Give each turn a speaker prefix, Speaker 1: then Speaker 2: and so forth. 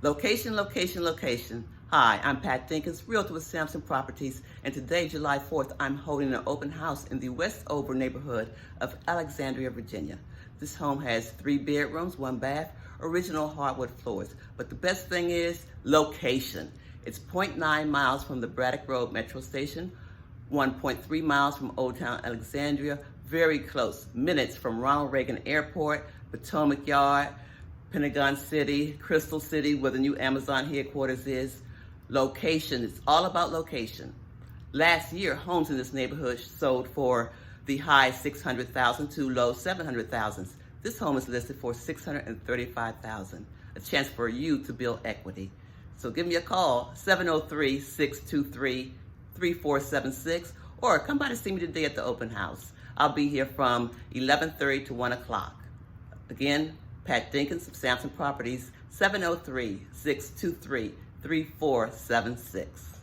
Speaker 1: Location, location, location. Hi, I'm Pat Dinkins, Realtor with Sampson Properties, and today, July 4th, I'm holding an open house in the Westover neighborhood of Alexandria, Virginia. This home has 3 bedrooms, 1 bath, original hardwood floors, but the best thing is location. It's 0.9 miles from the Braddock Road Metro Station, 1.3 miles from Old Town Alexandria, very close, minutes from Ronald Reagan Airport, Potomac Yard, Pentagon City, Crystal City, where the new Amazon headquarters is. Location, it's all about location. Last year, homes in this neighborhood sold for the high $600,000 to low $700,000. This home is listed for $635,000, a chance for you to build equity. So give me a call, 703-623-3476, or come by to see me today at the open house. I'll be here from 11:30 to 1 o'clock. Again, Pat Dinkins of Sampson Properties, 703-623-3476.